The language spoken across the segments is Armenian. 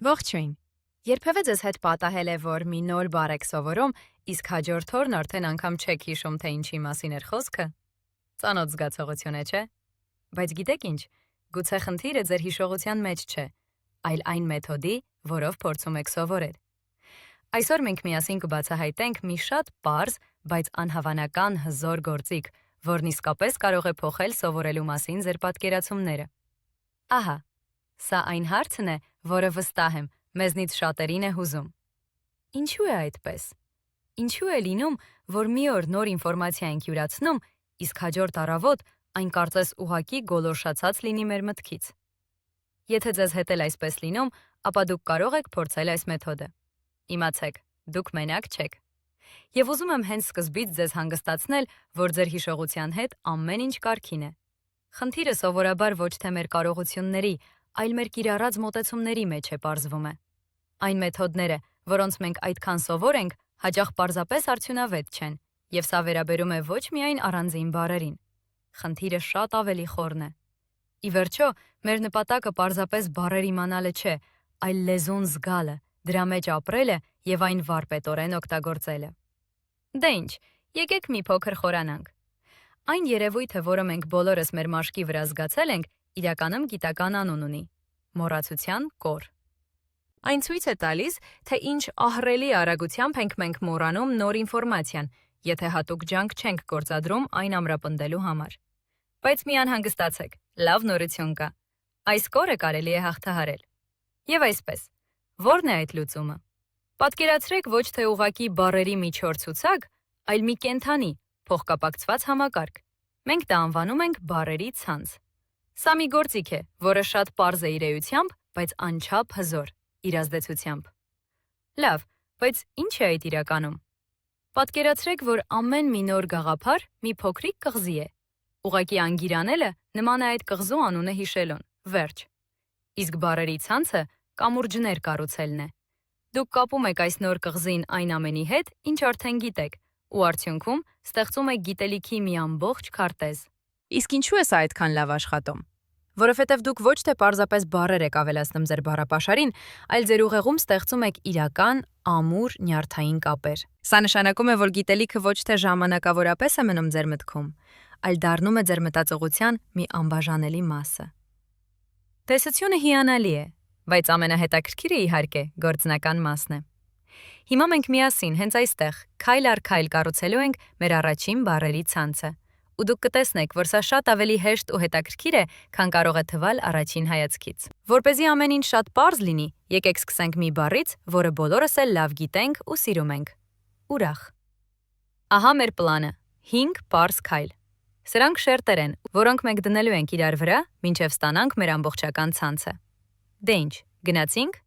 Ողջույն։ Երբևէ ձեզ հետ պատահել է, որ մի նոր բառ եք սովորում, իսկ հաջորդ օրն արդեն անգամ չեք հիշում, թե ինչի մասին էր խոսքը։ Ծանոթ զգացողություն է, չէ՞։ Բայց գիտեք ինչ, գուցե խնդիրը ձեր հիշողության մեջ չէ, այլ այն մեթոդի, որով փորձում եք սովորել։ Այսօր մենք միասին կբացահայտենք մի շատ պարզ, բայց անհավանական հզոր գործիք, որն իսկապես կարող է փոխել սովորելու մասին ձեր պատկերացումները։ Ահա, սա այն հարցն է, որը վստահ եմ, մեզնից շատերին է հուզում։ Ինչու է այդպես։ Ինչու է լինում, որ մի օր նոր ինֆորմացիա ենք յուրացնում, իսկ հաջորդ առավոտ այն կարծես ուղղակի գոլորշացած լինի մեր մտքից։ Եթե ձեզ հետ էլ այսպես լինում, ապա դուք կարող եք փորձել այս մեթոդը։ Իմացեք, դուք մենակ չեք։ Եվ ուզում եմ հենց սկզբից ձեզ հանգստացնել, որ ձեր հիշողության հետ ամեն ինչ կարգին է։ Խնդիրը սովորաբար ոչ թե մեր կարողությունների, այլ մեր կիրառած մոտեցումների մեջ է պարզվում է։ Այն մեթոդները, որոնց մենք այդքան սովոր ենք, հաճախ պարզապես արդյունավետ չեն, եւ սա վերաբերում է ոչ միայն առանձին բառերին։ Խնդիրը շատ ավելի խորն է։ Ի վերջո, մեր նպատակը պարզապես բառեր իմանալը չէ, այլ լեզուն զգալը, դրա մեջ ապրելը եւ այն վարպետորեն օգտագործելը։ Դե ինչ, եկեք մի փոքր խորանանք։ Այն երևույթը, որը մենք բոլորս մեր մաշկի վրա զգացել ենք, իրականում գիտական անուն ունի՝ մոռացության կոր։ Այն ցույց է տալիս, թե ինչ ահռելի արագությամբ ենք մենք մոռանում նոր ինֆորմացիան, եթե հատուկ ջանք չենք գործադրում այն ամրապնդելու համար։ Բայց մի անհանգստացեք, լավ նորություն կա։ Այս կորը կարելի է հաղթահարել։ Եվ այսպես, ո՞րն է այդ լուծումը։ Պատկերացրեք ոչ թե ուղղակի բառերի մի չոր ցուցակ, այլ մի կենդանի, փոխկապակցված համակարգ։ Մենք դա անվանում ենք բառերի ցանց։ Սա մի գործիք է, որը շատ պարզ է իր էությամբ, բայց անչափ հզոր իր ազդեցությամբ։ Լավ, բայց ինչ է այդ իրականում։ Պատկերացրեք, որ ամեն մի նոր գաղափար մի փոքրիկ կղզի է։ Ուղղակի անգիր անելը նման է այդ կղզու անունը հիշելուն։ Վերջ։ Իսկ բառերի ցանցը կամուրջներ կառուցելն է։ Դուք կապում եք այս նոր կղզին այն ամենի հետ, ինչ արդեն գիտեք, ու արդյունքում ստեղծում եք գիտելիքի մի ամբողջ քարտեզ։ Իսկ ինչու է սա այդքան լավ աշխատում։ Որովհետև դուք ոչ թե պարզապես բառեր եք ավելացնում ձեր բառապաշարին, այլ ձեր ուղեղում ստեղծում եք իրական, ամուր, նյարդային կապեր։ Սա նշանակում է, որ գիտելիքը ոչ թե ժամանակավորապես է մնում ձեր մտքում, այլ դառնում է ձեր մտածողության մի անբաժանելի մասը։ Տեսությունը հիանալի է, բայց ամենահետաքրքիրը իհարկե գործնական մասն է։ Հիմա մենք միասին հենց այստեղ քայլ առ քայլ կառուցելու ենք մեր առաջին բառերի ցանցը։ Ու դուք կտեսնեք, որ սա շատ ավելի հեշտ ու հետաքրքիր է, քան կարող է թվալ առաջին հայացքից։ Որպեսզի ամեն ինչ շատ պարզ լինի, եկեք սկսենք մի բառից, որը բոլորս էլ լավ գիտենք ու սիրում ենք։ Ուրախ։ Ահա մեր պլանը՝ 5 պարզ քայլ։ Սրանք շերտեր են, որոնք մենք դնելու ենք իրար վրա, մինչև ստանանք մեր ամբողջական ցանցը։ Դե ինչ, գնացինք։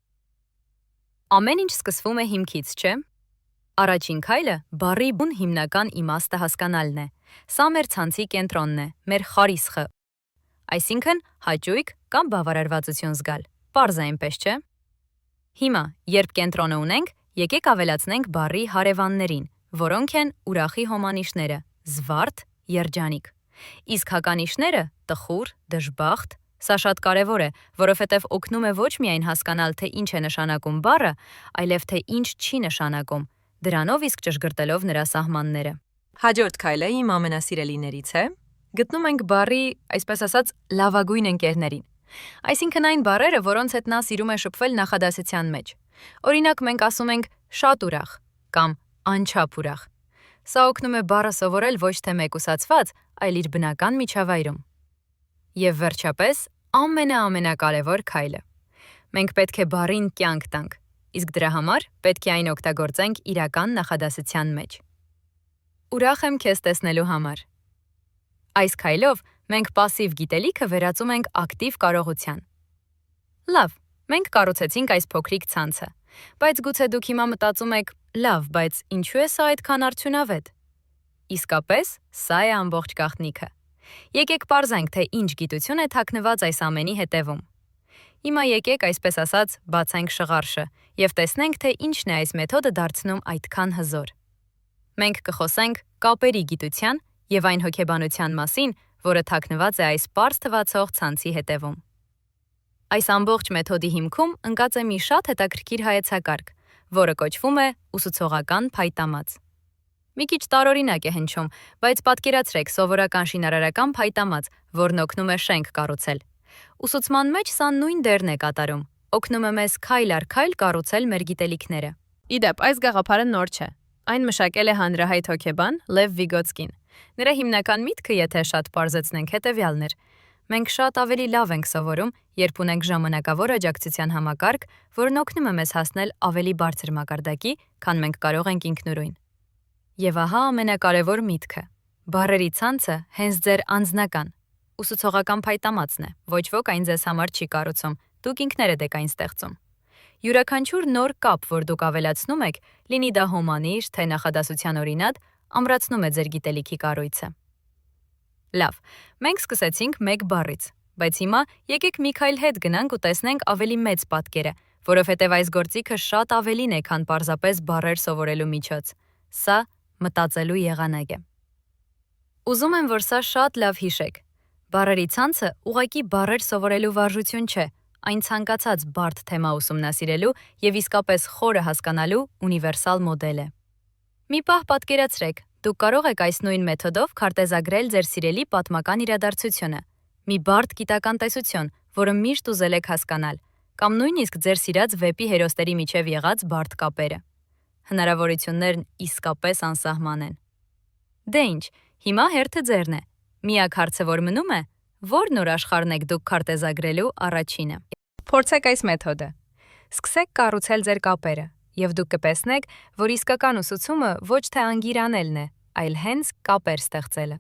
Ամեն ինչ սկսվում է հիմքից, չէ՞։ Առաջին քայլը բառի բուն հիմնական իմաստը հասկանալն է։ Սա մեր ցանցի կենտրոնն է, մեր խարիսխը։ Այսինքն հաճույք կամ բավարարվածություն զգալ։ Պարզ է այնպես, չէ՞։ Հիմա, երբ կենտրոնը ունենք, եկեք ավելացնենք բառի հարևաններին, որոնք են ուրախի հոմանիշները՝ զվարթ, երջանիկ։ Իսկ հականիշները՝ տխուր, դժբախտ։ Սա շատ կարևոր է, որովհետև օգնում է ոչ միայն հասկանալ, թե ինչ է նշանակում բառը, այլև թե ինչ չի նշանակում, դրանով իսկ ճշգրտելով նրա սահմանները։ Հաջորդ քայլը իմ ամենասիրելիներից է։ Գտնում ենք բառի, այսպես ասած, լավագույն ընկերներին։ Այսինքն այն բառերը, որոնց հետ նա սիրում է շփվել նախադասության մեջ։ Օրինակ մենք ասում ենք շատ ուրախ կամ անչափ ուրախ։ Սա օգնում է բառը սովորել ոչ թե մեկուսացված, այլ իր բնական միջավայրում։ Եվ վերջապես, ամենակարևոր քայլը։ Մենք պետք է բառին կյանք տանք, իսկ դրա համար պետք է այն օգտագործենք իրական նախադասության մեջ։ Ուրախ եմ քեզ տեսնելու համար։ Այս քայլով մենք պասիվ գիտելիքը վերածում ենք ակտիվ կարողության։ Լավ, մենք կառուցեցինք այս փոքրիկ ցանցը, բայց գուցե դուք հիմա մտածում եք, լավ, բայց ինչու է սա այդքան արդյունավետ։ Իսկապես, սա է ամբողջ գաղտնիքը։ Եկեք պարզենք, թե ինչ գիտություն է թաքնված այս ամենի հետևում։ Հիմա եկեք, այսպես ասած, բացենք շղարշը եւ տեսնենք, թե ինչն է այս մեթոդը դարձնում այդքան հզոր։ Մենք կխոսենք կապերի գիտության եւ այն հոգեբանության մասին, որը թաքնված է այս պարզ թվացող ցանցի հետևում։ Այս ամբողջ մեթոդի հիմքում ընկած է մի շատ հետաքրքիր հայեցակարգ, որը կոչվում է ուսուցողական փայտամած։ Մի քիչ տարօրինակ է հնչում, բայց պատկերացրեք սովորական շինարարական փայտամած, որն օգնում է շենք կառուցել։ Ուսուցման մեջ սա նույն դերն է կատարում, օգնում է մեզ քայլ առ քայլ կառուցել մեր գիտելիքները։ Իդեպ, այս գաղափարը նոր չէ։ Այն մշակել է հանրահայտ հոգեբան Լև Վիգոտսկին։ Նրա հիմնական միտքը, եթե շատ պարզեցնենք, հետևյալն էր. մենք շատ ավելի լավ ենք սովորում, երբ ունենք ժամանակավոր աջակցության համակարգ, որն օգնում է մեզ հասնել ավելի բարձր մակարդակի, քան մենք կարող ենք ինքնուրույն։ Եվ ահա ամենակարևոր միտքը. բառերի ցանցը հենց ձեր անձնական, ուսուցողական փայտամածն է, ոչ ոք այն ձեզ համար չի կառուցում, դուք ինքներդ եք այն ստեղծում։ Յուրաքանչյուր նոր կապ, որ դուք ավելացնում եք, լինի դա հոմանիշ, թե նախադասության օրինակ, ամրացնում է ձեր գիտելիքի կառույցը։ Լավ, մենք սկսեցինք մեկ բառից, բայց հիմա եկեք մի քայլ հետ գնանք ու տեսնենք ավելի մեծ պատկերը, որովհետև այս գործիքը շատ ավելին է, քան պարզապես բառեր սովորելու միջոց։ Սա մտածելու եղանակ է։ Ուզում եմ, որ սա շատ լավ հիշեք։ Բառերի ցանցը ուղղակի բառեր սովորելու վարժություն չէ, այն ցանկացած բարդ թեմա ուսումնասիրելու և իսկապես խորը հասկանալու ունիվերսալ մոդել է։ Մի պահ պատկերացրեք, դուք կարող եք այս նույն մեթոդով քարտեզագրել ձեր սիրելի պատմական իրադարձությունը, մի բարդ գիտական տեսություն, որը միշտ ուզել եք հասկանալ, կամ նույնիսկ ձեր սիրած վեպի հերոսների միջև եղած բարդ կապերը։ Հնարավորություններն իսկապես անսահման են։ Դե ինչ, հիմա հերթը ձերն է։ Միակ հարցը, որ մնում է, ո՞ր նոր աշխարհն եք դուք քարտեզագրելու առաջինը։ Փորձեք այս մեթոդը։ Սկսեք կառուցել ձեր կապերը, և դուք կտեսնեք, որ իսկական ուսուցումը ոչ թե անգիր անելն է, այլ հենց կապեր ստեղծելը։